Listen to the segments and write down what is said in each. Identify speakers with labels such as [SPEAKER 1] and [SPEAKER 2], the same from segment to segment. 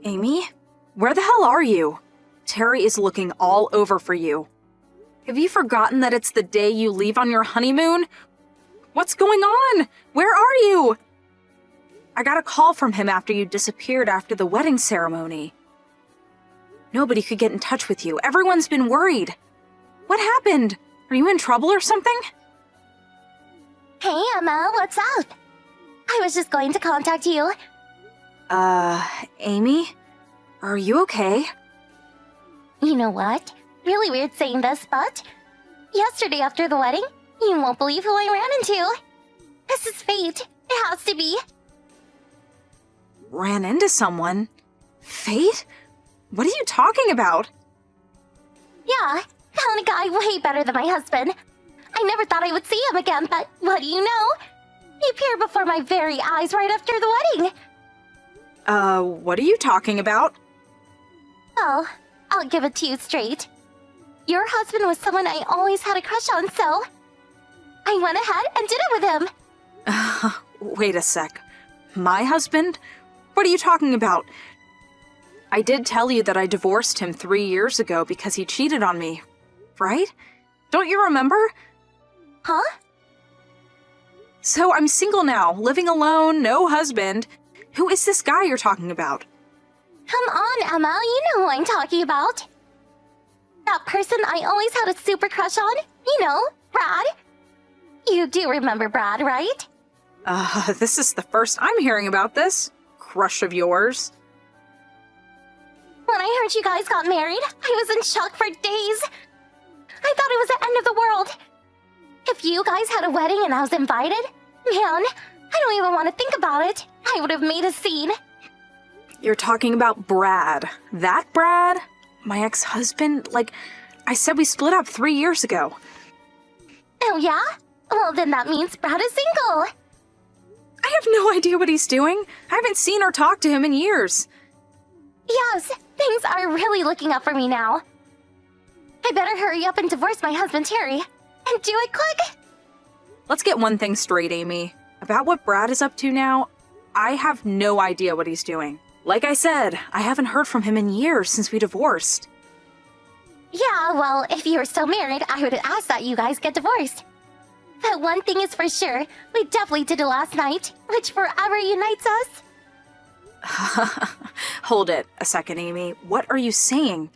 [SPEAKER 1] Amy? Where the hell are you? Terry is looking all over for you. Have you forgotten that it's the day you leave on your honeymoon? What's going on? Where are you? I got a call from him after you disappeared after the wedding ceremony. Nobody could get in touch with you. Everyone's been worried. What happened? Are you in trouble or something?
[SPEAKER 2] Hey, Emma, what's up? I was just going to contact you.
[SPEAKER 1] Amy? Are you okay?
[SPEAKER 2] You know what? Really weird saying this, but yesterday after the wedding, you won't believe who I ran into. This is fate. It has to be.
[SPEAKER 1] Ran into someone? Fate? What are you talking about?
[SPEAKER 2] Yeah, found a guy way better than my husband. I never thought I would see him again, but what do you know? He appeared before my very eyes right after the wedding.
[SPEAKER 1] What are you talking about?
[SPEAKER 2] Well, I'll give it to you straight. Your husband was someone I always had a crush on, so I went ahead and did it with him.
[SPEAKER 1] Wait a sec. My husband? What are you talking about? I did tell you that I divorced him 3 years ago because he cheated on me, right? Don't you remember?
[SPEAKER 2] Huh?
[SPEAKER 1] So I'm single now, living alone, no husband. Who is this guy you're talking about?
[SPEAKER 2] Come on, Emma, you know who I'm talking about. That person I always had a super crush on, you know, Brad. You do remember Brad, right?
[SPEAKER 1] This is the first I'm hearing about this. Crush of yours.
[SPEAKER 2] When I heard you guys got married, I was in shock for days. I thought it was the end of the world. If you guys had a wedding and I was invited, man, I don't even want to think about it. I would have made a scene.
[SPEAKER 1] You're talking about Brad. That Brad? My ex-husband? Like, I said we split up 3 years ago.
[SPEAKER 2] Oh yeah? Well, then that means Brad is single.
[SPEAKER 1] I have no idea what he's doing. I haven't seen or talked to him in years.
[SPEAKER 2] Yes, things are really looking up for me now. I better hurry up and divorce my husband Terry. And do it quick!
[SPEAKER 1] Let's get one thing straight, Amy. About what Brad is up to now, I have no idea what he's doing. Like I said, I haven't heard from him in years since we divorced.
[SPEAKER 2] Yeah, well, if you were still married, I would ask that you guys get divorced. But one thing is for sure, we definitely did it last night, which forever unites us.
[SPEAKER 1] Hold it a second, Amy. What are you saying?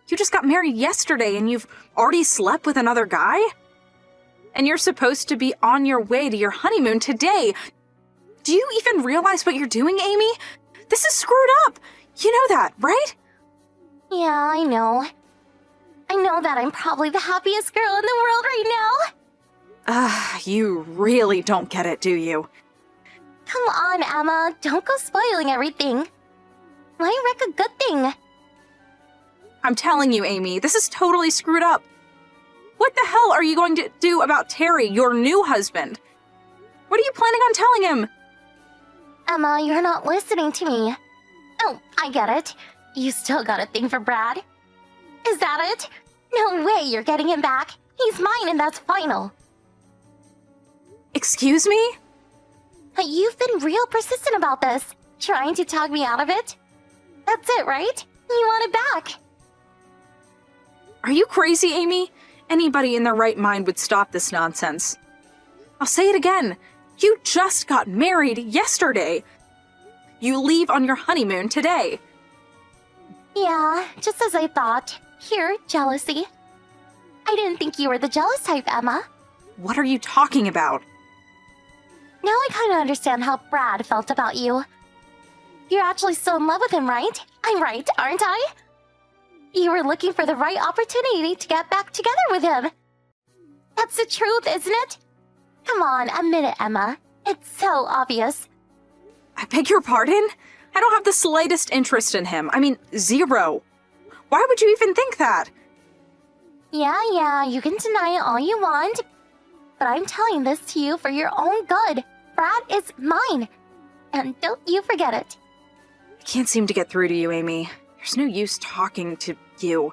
[SPEAKER 1] You just got married yesterday and you've already slept with another guy? And you're supposed to be on your way to your honeymoon today. Do you even realize what you're doing, Amy? This is screwed up. You know that, right?
[SPEAKER 2] Yeah, I know. I know that I'm probably the happiest girl in the world right now.
[SPEAKER 1] You really don't get it, do you?
[SPEAKER 2] Come on, Emma, don't go spoiling everything. Why wreck a good thing?
[SPEAKER 1] I'm telling you, Amy, this is totally screwed up. What the hell are you going to do about Terry, your new husband? What are you planning on telling him?
[SPEAKER 2] Emma, you're not listening to me. Oh, I get it. You still got a thing for Brad. Is that it? No way you're getting him back. He's mine and that's final.
[SPEAKER 1] Excuse me?
[SPEAKER 2] You've been real persistent about this, trying to talk me out of it. That's it, right? You want it back.
[SPEAKER 1] Are you crazy, Amy? Anybody in their right mind would stop this nonsense. I'll say it again. You just got married yesterday. You leave on your honeymoon today.
[SPEAKER 2] Yeah, just as I thought. Here, jealousy. I didn't think you were the jealous type, Emma.
[SPEAKER 1] What are you talking about?
[SPEAKER 2] Now I kind of understand how Brad felt about you. You're actually still in love with him, right? I'm right, aren't I? You were looking for the right opportunity to get back together with him. That's the truth, isn't it? Come on, admit it, Emma. It's so obvious.
[SPEAKER 1] I beg your pardon? I don't have the slightest interest in him. I mean, zero. Why would you even think that?
[SPEAKER 2] Yeah, you can deny it all you want. But I'm telling this to you for your own good. Brad is mine. And don't you forget it.
[SPEAKER 1] I can't seem to get through to you, Amy. There's no use talking to you.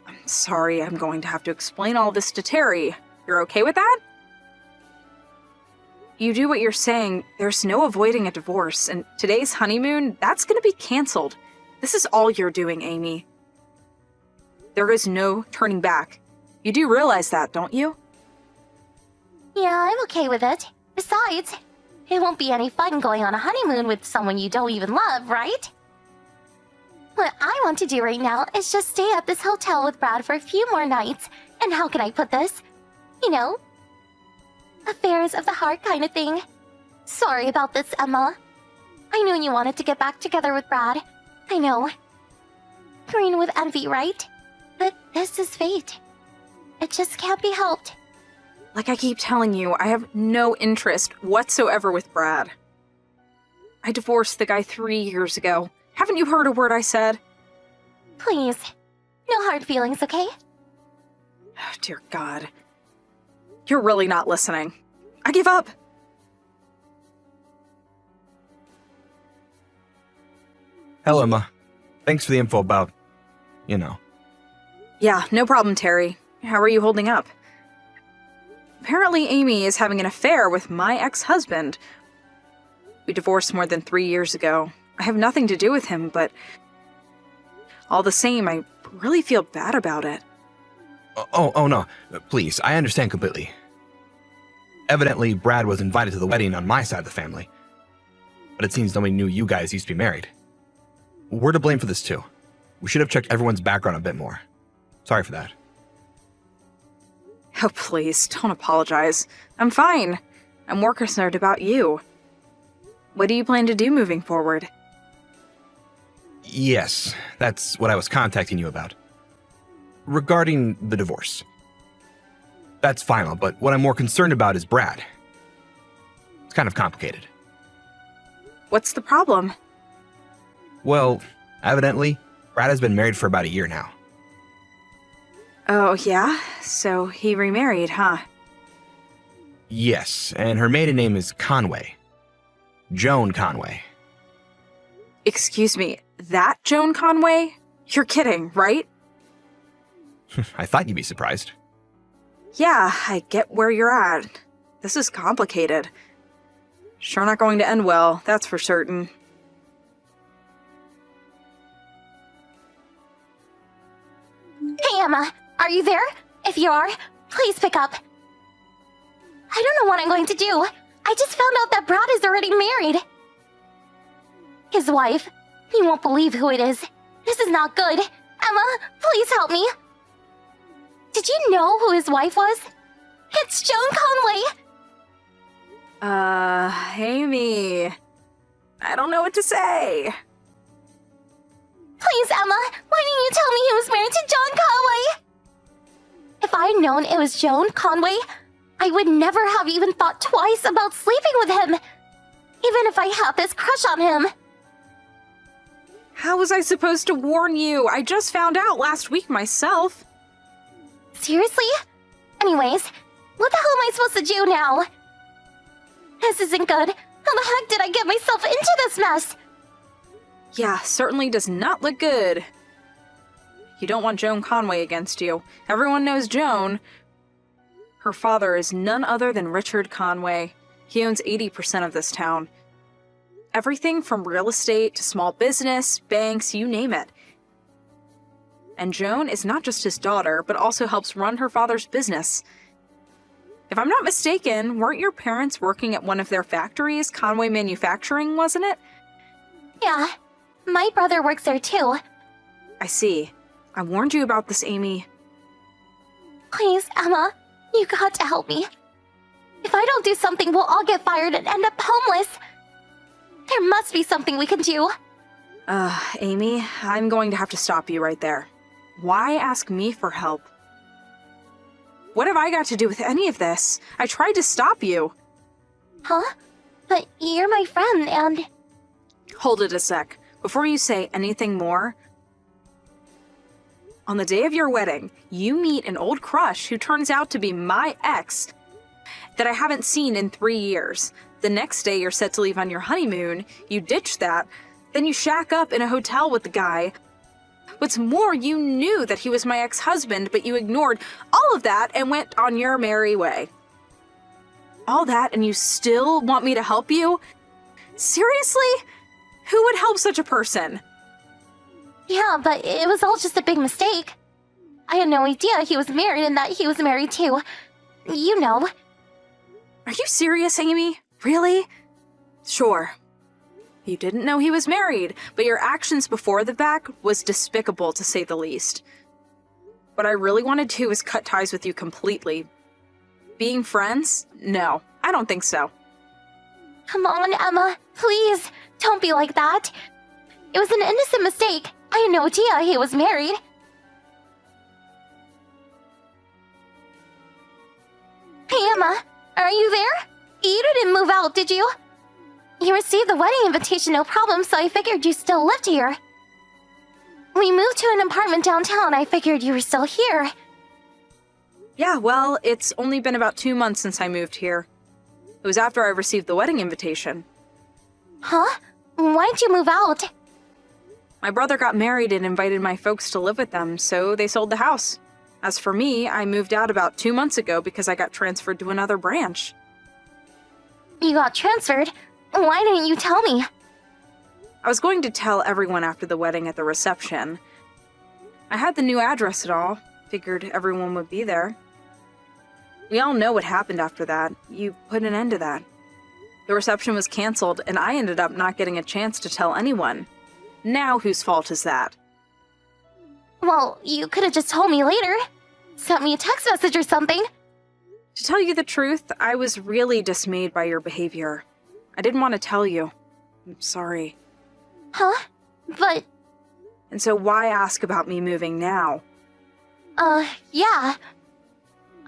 [SPEAKER 1] I'm sorry, I'm going to have to explain all this to Terry. You're okay with that? you do what you're saying, there's no avoiding a divorce, and today's honeymoon, that's gonna be canceled. This is all you're doing, Amy. There is no turning back. You do realize that, don't you?
[SPEAKER 2] Yeah, I'm okay with it. Besides, it won't be any fun going on a honeymoon with someone you don't even love, right? What I want to do right now is just stay at this hotel with Brad for a few more nights. And how can I put this? You know, affairs of the heart kind of thing. Sorry about this, Emma. I knew you wanted to get back together with Brad. I know. Green with envy, right? But this is fate. It just can't be helped.
[SPEAKER 1] Like I keep telling you, I have no interest whatsoever with Brad. I divorced the guy 3 years ago. Haven't you heard a word I said?
[SPEAKER 2] Please. No hard feelings, okay?
[SPEAKER 1] Oh, dear God. You're really not listening. I give up.
[SPEAKER 3] Hello, Emma. Thanks for the info about, you know.
[SPEAKER 1] Yeah, no problem, Terry. How are you holding up? Apparently, Amy is having an affair with my ex-husband. We divorced more than 3 years ago. I have nothing to do with him, but all the same, I really feel bad about it.
[SPEAKER 3] Oh, no. Please, I understand completely. Evidently, Brad was invited to the wedding on my side of the family. But it seems nobody knew you guys used to be married. We're to blame for this, too. We should have checked everyone's background a bit more. Sorry for that.
[SPEAKER 1] Oh, please, don't apologize. I'm fine. I'm more concerned about you. What do you plan to do moving forward?
[SPEAKER 3] Yes, that's what I was contacting you about. Regarding the divorce. That's final, but what I'm more concerned about is Brad. It's kind of complicated.
[SPEAKER 1] What's the problem?
[SPEAKER 3] Well, evidently, Brad has been married for about a year now.
[SPEAKER 1] Oh, yeah? So he remarried, huh?
[SPEAKER 3] Yes, and her maiden name is Conway. Joan Conway.
[SPEAKER 1] Excuse me, that Joan Conway? You're kidding, right?
[SPEAKER 3] I thought you'd be surprised.
[SPEAKER 1] Yeah, I get where you're at. This is complicated. Sure not going to end well, that's for certain.
[SPEAKER 2] Hey, Emma. Are you there? If you are, please pick up. I don't know what I'm going to do. I just found out that Brad is already married. His wife. You won't believe who it is. This is not good. Emma, please help me. Did you know who his wife was? It's Joan Conway.
[SPEAKER 1] Amy. I don't know what to say.
[SPEAKER 2] Please, Emma, why didn't you tell me he was married to John Conway? If I'd known it was Joan Conway, I would never have even thought twice about sleeping with him. Even if I had this crush on him.
[SPEAKER 1] How was I supposed to warn you? I just found out last week myself.
[SPEAKER 2] Seriously? Anyways, what the hell am I supposed to do now? This isn't good. How the heck did I get myself into this mess?
[SPEAKER 1] Yeah, certainly does not look good. You don't want Joan Conway against you. Everyone knows Joan. Her father is none other than Richard Conway. He owns 80% of this town. Everything from real estate to small business, banks, you name it. And Joan is not just his daughter, but also helps run her father's business. If I'm not mistaken, weren't your parents working at one of their factories, Conway Manufacturing, wasn't it?
[SPEAKER 2] Yeah, my brother works there too.
[SPEAKER 1] I see. I warned you about this, Amy.
[SPEAKER 2] Please, Emma, you got to help me. If I don't do something, we'll all get fired and end up homeless. There must be something we can do.
[SPEAKER 1] Amy, I'm going to have to stop you right there. Why ask me for help? What have I got to do with any of this? I tried to stop you.
[SPEAKER 2] Huh? But you're my friend and...
[SPEAKER 1] Hold it a sec. Before you say anything more, on the day of your wedding, you meet an old crush who turns out to be my ex that I haven't seen in 3 years. The next day you're set to leave on your honeymoon, you ditch that, then you shack up in a hotel with the guy. What's more, you knew that he was my ex-husband, but you ignored all of that and went on your merry way. All that and you still want me to help you? Seriously? Who would help such a person?
[SPEAKER 2] Yeah, but it was all just a big mistake. I had no idea he was married and that he was married too. You know.
[SPEAKER 1] Are you serious, Amy? Really? Sure. You didn't know he was married, but your actions before the fact was despicable to say the least. What I really wanted to was cut ties with you completely. Being friends? No, I don't think so.
[SPEAKER 2] Come on, Emma. Please, don't be like that. It was an innocent mistake. I had no idea he was married. Hey, Emma. Are you there? You didn't move out, did you? You received the wedding invitation, no problem, so I figured you still lived here. We moved to an apartment downtown. I figured you were still here.
[SPEAKER 1] Yeah, well, it's only been about 2 months since I moved here. It was after I received the wedding invitation.
[SPEAKER 2] Huh? Why'd you move out?
[SPEAKER 1] My brother got married and invited my folks to live with them, so they sold the house. As for me, I moved out about 2 months ago because I got transferred to another branch.
[SPEAKER 2] You got transferred? Why didn't you tell me?
[SPEAKER 1] I was going to tell everyone after the wedding at the reception. I had the new address and all. Figured everyone would be there. We all know what happened after that. You put an end to that. The reception was canceled, and I ended up not getting a chance to tell anyone. Now whose fault is that?
[SPEAKER 2] Well, you could have just told me later. Sent me a text message or something.
[SPEAKER 1] To tell you the truth, I was really dismayed by your behavior. I didn't want to tell you. I'm sorry.
[SPEAKER 2] Huh? But,
[SPEAKER 1] And so why ask about me moving now?
[SPEAKER 2] yeah.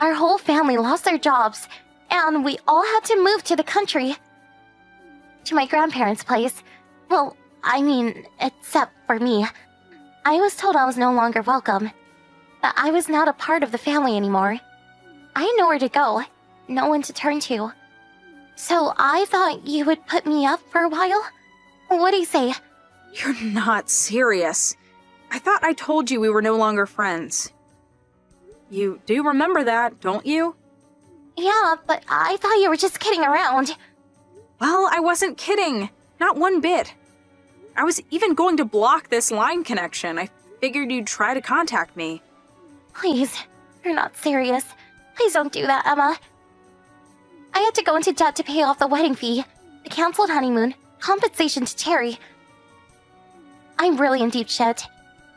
[SPEAKER 2] Our whole family lost their jobs, and we all had to move to the country. To my grandparents' place. Well, I mean, except for me. I was told I was no longer welcome. That I was not a part of the family anymore. I had nowhere to go, no one to turn to. So I thought you would put me up for a while? What do you say?
[SPEAKER 1] You're not serious. I thought I told you we were no longer friends. You do remember that, don't you?
[SPEAKER 2] Yeah, but I thought you were just kidding around.
[SPEAKER 1] Well, I wasn't kidding. Not one bit. I was even going to block this line connection. I figured you'd try to contact me.
[SPEAKER 2] Please, you're not serious. Please don't do that, Emma. I had to go into debt to pay off the wedding fee, the canceled honeymoon, compensation to Terry. I'm really in deep shit.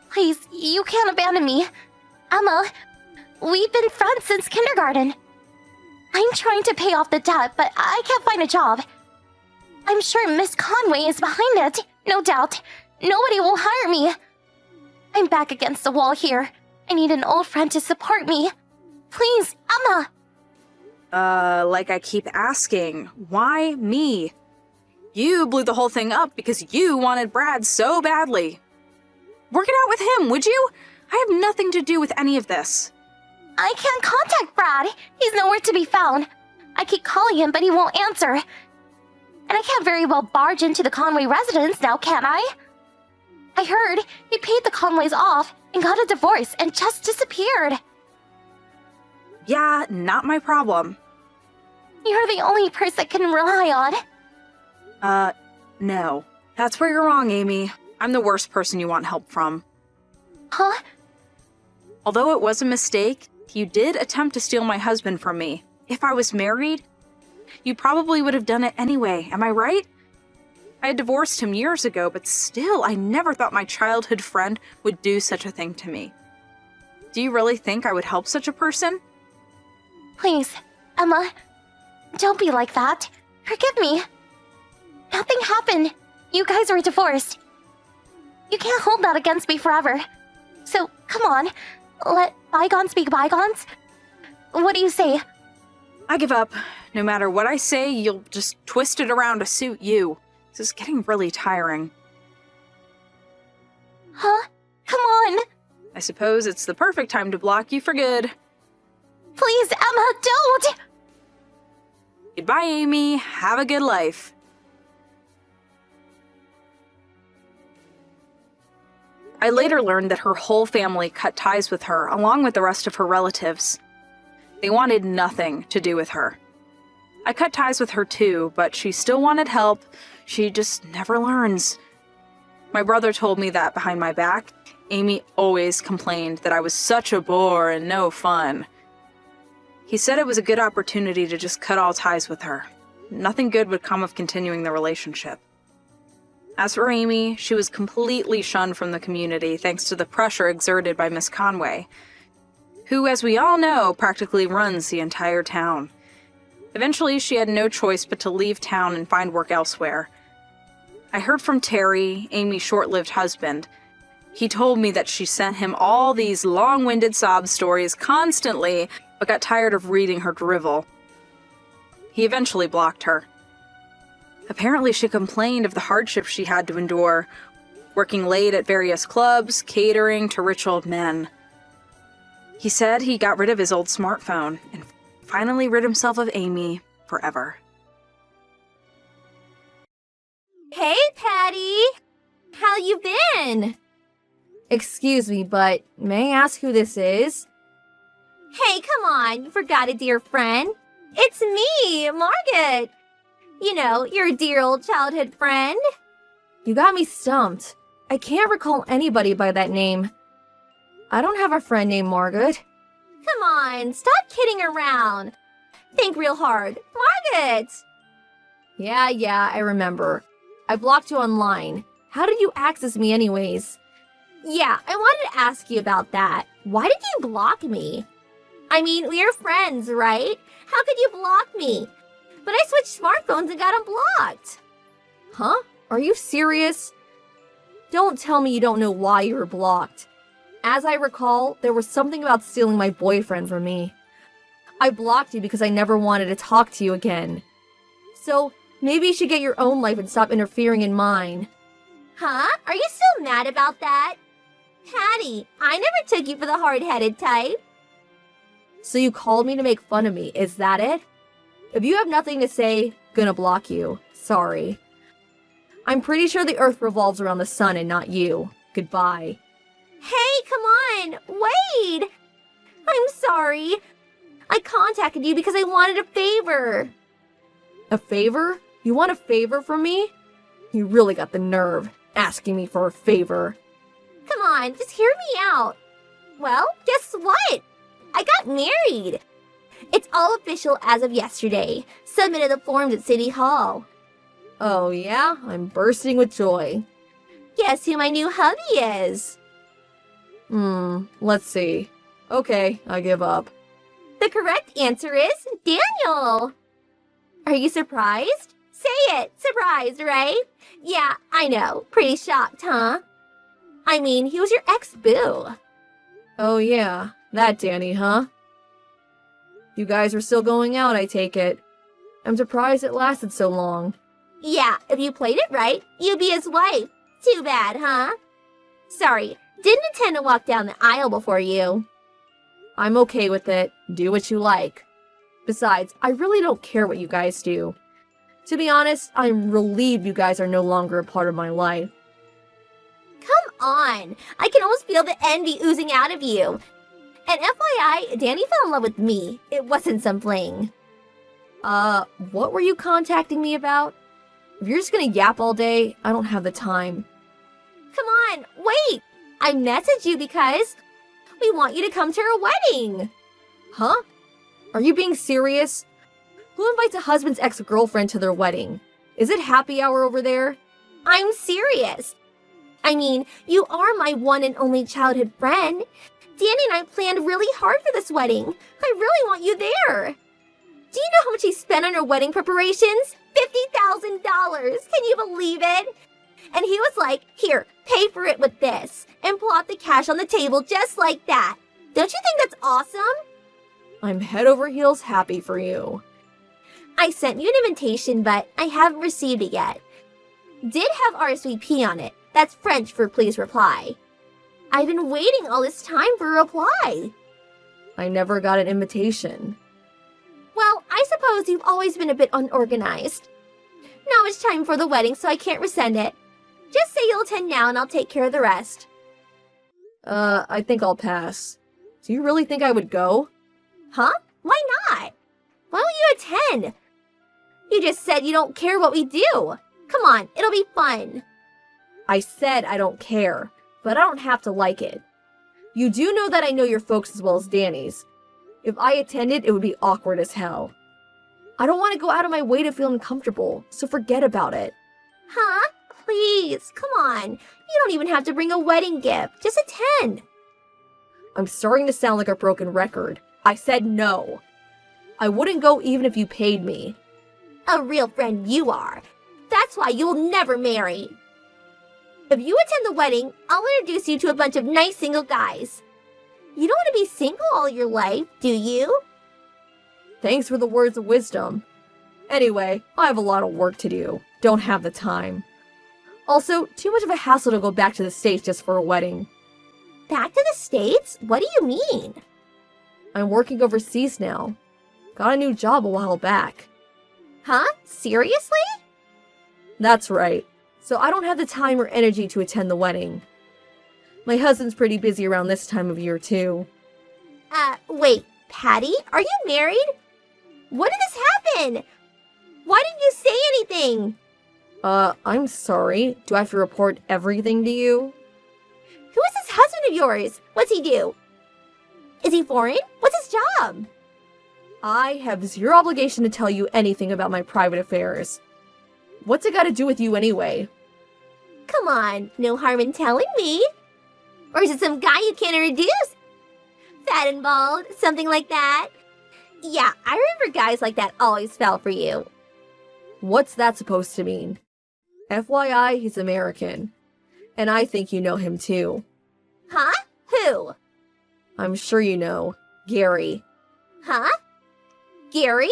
[SPEAKER 2] Please, you can't abandon me. Emma, we've been friends since kindergarten. I'm trying to pay off the debt, but I can't find a job. I'm sure Miss Conway is behind it, no doubt. Nobody will hire me. I'm back against the wall here. I need an old friend to support me. Please, Emma.
[SPEAKER 1] Like I keep asking, why me? You blew the whole thing up because you wanted Brad so badly. Work it out with him, would you? I have nothing to do with any of this.
[SPEAKER 2] I can't contact Brad. He's nowhere to be found. I keep calling him, but he won't answer. And I can't very well barge into the Conway residence now, can I? I heard he paid the Conways off and got a divorce and just disappeared.
[SPEAKER 1] Yeah, not my problem.
[SPEAKER 2] You're the only person I can rely on.
[SPEAKER 1] No. That's where you're wrong, Amy. I'm the worst person you want help from.
[SPEAKER 2] Huh?
[SPEAKER 1] Although it was a mistake, you did attempt to steal my husband from me. If I was married, you probably would have done it anyway, am I right? I had divorced him years ago, but still, I never thought my childhood friend would do such a thing to me. Do you really think I would help such a person?
[SPEAKER 2] Please, Emma, don't be like that. Forgive me. Nothing happened. You guys were divorced. You can't hold that against me forever. So, come on. Let bygones be bygones. What do you say?
[SPEAKER 1] I give up. No matter what I say, you'll just twist it around to suit you. This is getting really tiring.
[SPEAKER 2] Huh? Come on.
[SPEAKER 1] I suppose it's the perfect time to block you for good.
[SPEAKER 2] Please, Emma, don't!
[SPEAKER 1] Goodbye, Amy. Have a good life. I later learned that her whole family cut ties with her, along with the rest of her relatives. They wanted nothing to do with her. I cut ties with her too, but she still wanted help. She just never learns. My brother told me that behind my back, Amy always complained that I was such a bore and no fun. He said it was a good opportunity to just cut all ties with her. Nothing good would come of continuing the relationship. As for Amy, she was completely shunned from the community thanks to the pressure exerted by Miss Conway, who, as we all know, practically runs the entire town. Eventually, she had no choice but to leave town and find work elsewhere. I heard from Terry, Amy's short-lived husband. He told me that she sent him all these long-winded sob stories constantly, but got tired of reading her drivel. He eventually blocked her. Apparently, she complained of the hardships she had to endure, working late at various clubs, catering to rich old men. He said he got rid of his old smartphone and finally rid himself of Amy forever.
[SPEAKER 4] Hey, Patty! How you been?
[SPEAKER 5] Excuse me, but may I ask who this is?
[SPEAKER 4] Hey, come on, you forgot a dear friend. It's me, Margaret. You know, your dear old childhood friend.
[SPEAKER 5] You got me stumped. I can't recall anybody by that name. I don't have a friend named Margaret.
[SPEAKER 4] Come on, stop kidding around. Think real hard. Margaret!
[SPEAKER 5] Yeah, I remember. I blocked you online. How did you access me anyways?
[SPEAKER 4] Yeah, I wanted to ask you about that. Why did you block me? I mean, we're friends, right? How could you block me? But I switched smartphones and got unblocked.
[SPEAKER 5] Huh? Are you serious? Don't tell me you don't know why you were blocked. As I recall, there was something about stealing my boyfriend from me. I blocked you because I never wanted to talk to you again. So, maybe you should get your own life and stop interfering in mine.
[SPEAKER 4] Huh? Are you still mad about that? Patty, I never took you for the hard-headed type.
[SPEAKER 5] So you called me to make fun of me, is that it? If you have nothing to say, gonna block you. Sorry. I'm pretty sure the Earth revolves around the sun and not you. Goodbye.
[SPEAKER 4] Hey, come on! Wait! I'm sorry. I contacted you because I wanted a favor.
[SPEAKER 5] A favor? You want a favor from me? You really got the nerve, asking me for a favor.
[SPEAKER 4] Come on, just hear me out. Well, guess what? I got married. It's all official as of yesterday. Submitted the forms at City Hall.
[SPEAKER 5] Oh yeah? I'm bursting with joy.
[SPEAKER 4] Guess who my new hubby is?
[SPEAKER 5] Let's see. Okay, I give up.
[SPEAKER 4] The correct answer is Daniel. Are you surprised? Say it. Surprised, right? Yeah, I know. Pretty shocked, huh? I mean, he was your ex-boo.
[SPEAKER 5] Oh yeah, that Danny, huh? You guys are still going out, I take it. I'm surprised it lasted so long.
[SPEAKER 4] Yeah, if you played it right, you'd be his wife. Too bad, huh? Sorry, didn't intend to walk down the aisle before you.
[SPEAKER 5] I'm okay with it. Do what you like. Besides, I really don't care what you guys do. To be honest, I'm relieved you guys are no longer a part of my life.
[SPEAKER 4] Come on, I can almost feel the envy oozing out of you. And FYI, Danny fell in love with me. It wasn't some fling.
[SPEAKER 5] What were you contacting me about? If you're just gonna yap all day, I don't have the time.
[SPEAKER 4] Come on, wait! I messaged you because we want you to come to our wedding.
[SPEAKER 5] Huh? Are you being serious? Who invites a husband's ex-girlfriend to their wedding? Is it happy hour over there?
[SPEAKER 4] I'm serious. I mean, you are my one and only childhood friend. Danny and I planned really hard for this wedding. I really want you there. Do you know how much he spent on our wedding preparations? $50,000. Can you believe it? And he was like, here, pay for it with this. And plop the cash on the table just like that. Don't you think that's awesome?
[SPEAKER 5] I'm head over heels happy for you.
[SPEAKER 4] I sent you an invitation, but I haven't received it yet. Did have RSVP on it. That's French for please reply. I've been waiting all this time for a reply.
[SPEAKER 5] I never got an invitation.
[SPEAKER 4] Well, I suppose you've always been a bit unorganized. Now it's time for the wedding, so I can't resend it. Just say you'll attend now and I'll take care of the rest.
[SPEAKER 5] I think I'll pass. Do you really think I would go?
[SPEAKER 4] Huh? Why not? Why won't you attend? You just said you don't care what we do. Come on, it'll be fun.
[SPEAKER 5] I said I don't care, but I don't have to like it. You do know that I know your folks as well as Danny's. If I attended, it would be awkward as hell. I don't want to go out of my way to feel uncomfortable, so forget about it.
[SPEAKER 4] Huh? Please, come on. You don't even have to bring a wedding gift. Just attend.
[SPEAKER 5] I'm starting to sound like a broken record. I said no. I wouldn't go even if you paid me.
[SPEAKER 4] A real friend you are. That's why you'll never marry. If you attend the wedding, I'll introduce you to a bunch of nice single guys. You don't want to be single all your life, do you?
[SPEAKER 5] Thanks for the words of wisdom. Anyway, I have a lot of work to do. Don't have the time. Also, too much of a hassle to go back to the States just for a wedding.
[SPEAKER 4] Back to the States? What do you mean?
[SPEAKER 5] I'm working overseas now. Got a new job a while back.
[SPEAKER 4] Huh? Seriously?
[SPEAKER 5] That's right. So I don't have the time or energy to attend the wedding. My husband's pretty busy around this time of year too.
[SPEAKER 4] Wait, Patty? Are you married? When did this happen? Why didn't you say anything?
[SPEAKER 5] I'm sorry. Do I have to report everything to you?
[SPEAKER 4] Who is this husband of yours? What's he do? Is he foreign? What's his job?
[SPEAKER 5] I have zero obligation to tell you anything about my private affairs. What's it got to do with you anyway?
[SPEAKER 4] Come on, no harm in telling me. Or is it some guy you can't introduce? Fat and bald, something like that? Yeah, I remember guys like that always fell for you.
[SPEAKER 5] What's that supposed to mean? FYI, he's American. And I think you know him too.
[SPEAKER 4] Huh? Who?
[SPEAKER 5] I'm sure you know. Gary.
[SPEAKER 4] Huh? Gary?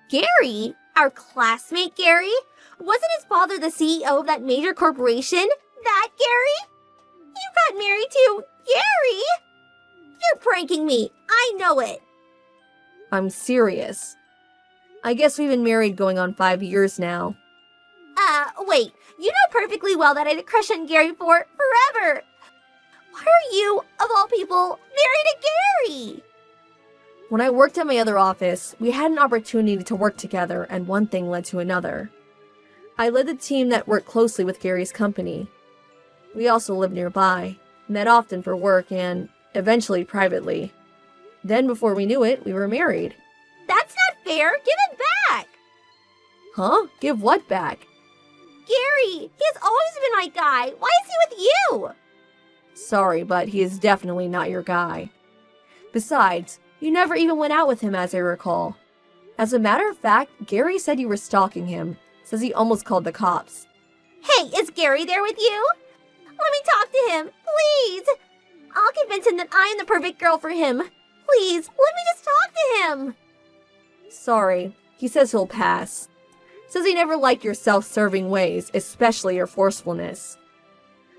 [SPEAKER 4] Gary? Our classmate Gary? Wasn't his father the CEO of that major corporation? That Gary? You got married to Gary? You're pranking me. I know it.
[SPEAKER 5] I'm serious. I guess we've been married going on 5 years now.
[SPEAKER 4] Wait. You know perfectly well that I had a crush on Gary for forever. Why are you, of all people, married to Gary?
[SPEAKER 5] When I worked at my other office, we had an opportunity to work together, and one thing led to another. I led the team that worked closely with Gary's company. We also lived nearby, met often for work, and eventually privately. Then, before we knew it, we were married.
[SPEAKER 4] That's not fair. Give it back.
[SPEAKER 5] Huh? Give what back?
[SPEAKER 4] Gary, he has always been my guy. Why is he with you?
[SPEAKER 5] Sorry, but he is definitely not your guy. Besides, you never even went out with him, as I recall. As a matter of fact, Gary said you were stalking him. Says he almost called the cops.
[SPEAKER 4] Hey, is Gary there with you? Let me talk to him, please. I'll convince him that I am the perfect girl for him. Please, let me just talk to him.
[SPEAKER 5] Sorry, he says he'll pass. Says he never liked your self-serving ways, especially your forcefulness.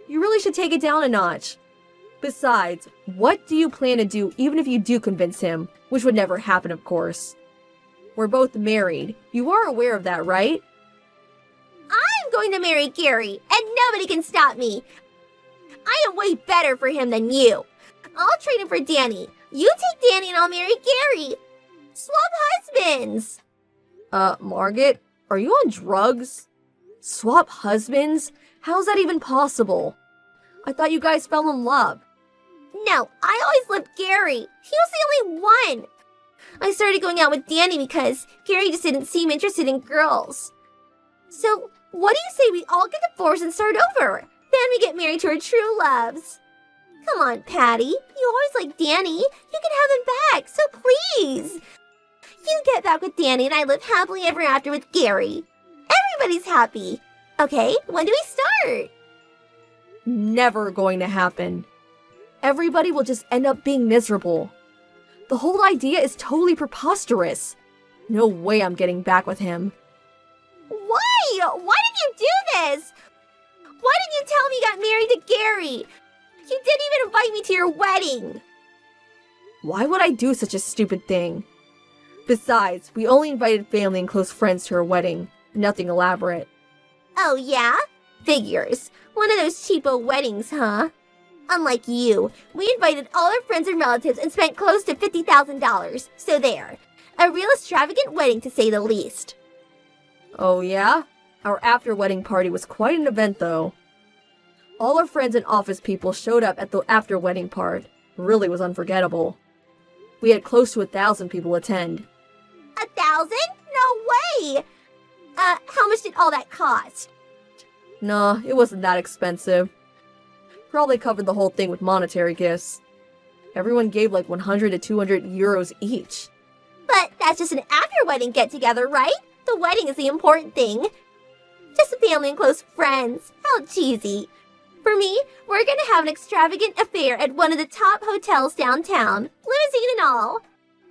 [SPEAKER 5] You really should take it down a notch. Besides, what do you plan to do even if you do convince him? Which would never happen, of course. We're both married. You are aware of that, right?
[SPEAKER 4] I'm going to marry Gary, and nobody can stop me. I am way better for him than you. I'll trade him for Danny. You take Danny and I'll marry Gary. Swap husbands.
[SPEAKER 5] Margaret, are you on drugs? Swap husbands? How's that even possible? I thought you guys fell in love.
[SPEAKER 4] No, I always loved Gary. He was the only one. I started going out with Danny because Gary just didn't seem interested in girls. So, what do you say we all get divorced and start over? Then we get married to our true loves. Come on, Patty. You always liked Danny. You can have him back, so please. You get back with Danny and I live happily ever after with Gary. Everybody's happy. Okay, when do we start?
[SPEAKER 5] Never going to happen. Everybody will just end up being miserable. The whole idea is totally preposterous. No way I'm getting back with him.
[SPEAKER 4] Why? Why did you do this? Why didn't you tell me you got married to Gary? You didn't even invite me to your wedding.
[SPEAKER 5] Why would I do such a stupid thing? Besides, we only invited family and close friends to her wedding. Nothing elaborate.
[SPEAKER 4] Oh, yeah? Figures. One of those cheapo weddings, huh? Unlike you, we invited all our friends and relatives and spent close to $50,000. So there. A real extravagant wedding, to say the least.
[SPEAKER 5] Oh yeah? Our after-wedding party was quite an event though. All our friends and office people showed up at the after-wedding part. Really was unforgettable. We had close to 1,000 people attend.
[SPEAKER 4] 1,000? No way! How much did all that cost?
[SPEAKER 5] Nah, it wasn't that expensive. Probably covered the whole thing with monetary gifts. Everyone gave like 100 to 200 euros each.
[SPEAKER 4] But that's just an after-wedding get-together, right? The wedding is the important thing. Just family and close friends. How cheesy. For me, we're gonna have an extravagant affair at one of the top hotels downtown. Limousine and all.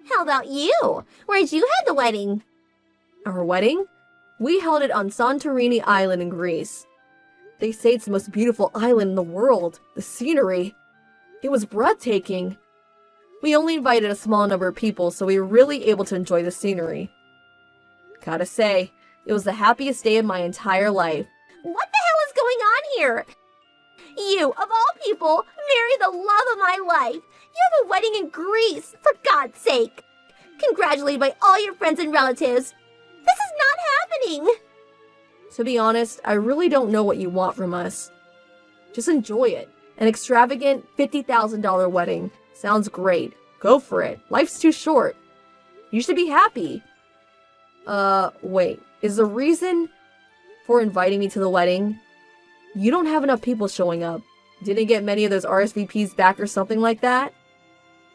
[SPEAKER 4] How about you? Where'd you have the wedding?
[SPEAKER 5] Our wedding? We held it on Santorini Island in Greece. They say it's the most beautiful island in the world. The scenery. It was breathtaking. We only invited a small number of people, so we were really able to enjoy the scenery. Gotta say, it was the happiest day of my entire life.
[SPEAKER 4] What the hell is going on here? You, of all people, marry the love of my life. You have a wedding in Greece, for God's sake. Congratulated by all your friends and relatives. This is not happening.
[SPEAKER 5] To be honest, I really don't know what you want from us. Just enjoy it. An extravagant $50,000 wedding. Sounds great. Go for it. Life's too short. You should be happy. Wait. Is the reason for inviting me to the wedding you don't have enough people showing up? Didn't get many of those RSVPs back or something like that?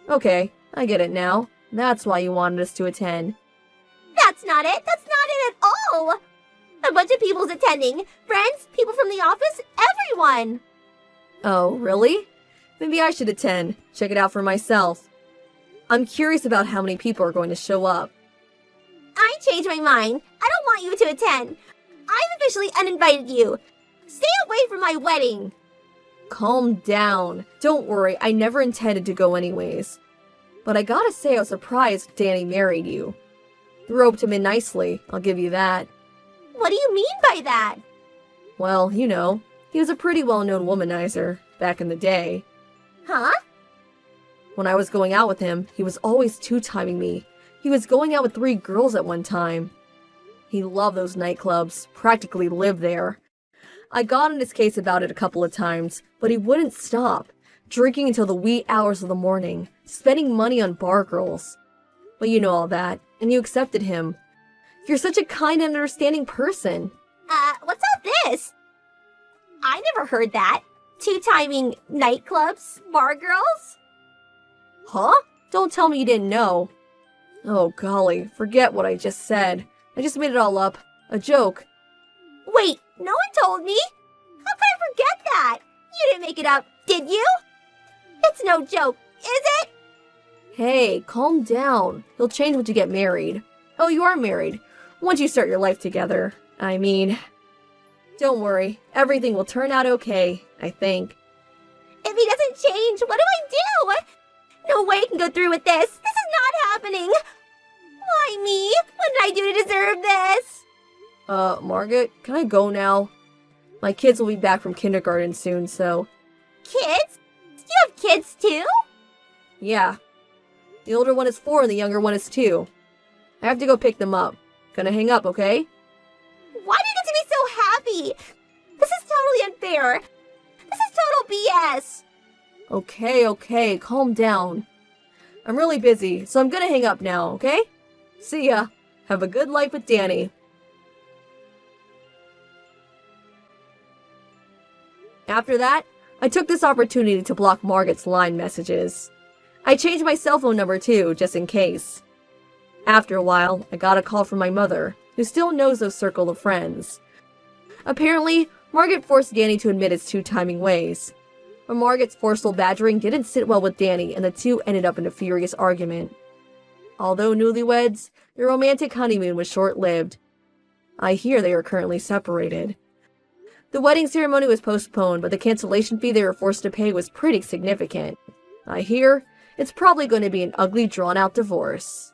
[SPEAKER 5] Okay, I get it now. That's why you wanted us to attend.
[SPEAKER 4] That's not it. That's not it at all. A bunch of people's attending. Friends, people from the office, everyone.
[SPEAKER 5] Oh, really? Maybe I should attend. Check it out for myself. I'm curious about how many people are going to show up.
[SPEAKER 4] I changed my mind. I don't want you to attend. I've officially uninvited you. Stay away from my wedding.
[SPEAKER 5] Calm down. Don't worry, I never intended to go anyways. But I gotta say I was surprised Danny married you. You roped him in nicely, I'll give you that.
[SPEAKER 4] What do you mean by that?
[SPEAKER 5] Well, you know, he was a pretty well-known womanizer back in the day.
[SPEAKER 4] Huh?
[SPEAKER 5] When I was going out with him, he was always two-timing me. He was going out with 3 girls at one time. He loved those nightclubs, practically lived there. I got in his case about it a couple of times, but he wouldn't stop, drinking until the wee hours of the morning, spending money on bar girls. But you know all that, and you accepted him. You're such a kind and understanding person.
[SPEAKER 4] What's all this? I never heard that. Two-timing nightclubs, bar girls?
[SPEAKER 5] Huh? Don't tell me you didn't know. Oh golly, forget what I just said. I just made it all up. A joke.
[SPEAKER 4] Wait, no one told me. How could I forget that? You didn't make it up, did you? It's no joke, is it?
[SPEAKER 5] Hey, calm down. You'll change once you get married. Oh, you are married. Once you start your life together. I mean, don't worry. Everything will turn out okay, I think.
[SPEAKER 4] If he doesn't change, what do I do? No way I can go through with this. This is not happening. Why me? What did I do to deserve this?
[SPEAKER 5] Margaret, can I go now? My kids will be back from kindergarten soon, so...
[SPEAKER 4] Kids? Do you have kids too?
[SPEAKER 5] Yeah. The older one is 4 and the younger one is 2. I have to go pick them up. Gonna hang up, okay?
[SPEAKER 4] Why do you get to be so happy? This is totally unfair. This is total BS.
[SPEAKER 5] Okay, calm down. I'm really busy, so I'm gonna hang up now, okay? See ya. Have a good life with Danny. After that, I took this opportunity to block Margaret's line messages. I changed my cell phone number too, just in case. After a while, I got a call from my mother, who still knows those circle of friends. Apparently, Margaret forced Danny to admit his two-timing ways. But Margaret's forceful badgering didn't sit well with Danny, and the two ended up in a furious argument. Although newlyweds, their romantic honeymoon was short-lived. I hear they are currently separated. The wedding ceremony was postponed, but the cancellation fee they were forced to pay was pretty significant. I hear it's probably going to be an ugly, drawn-out divorce.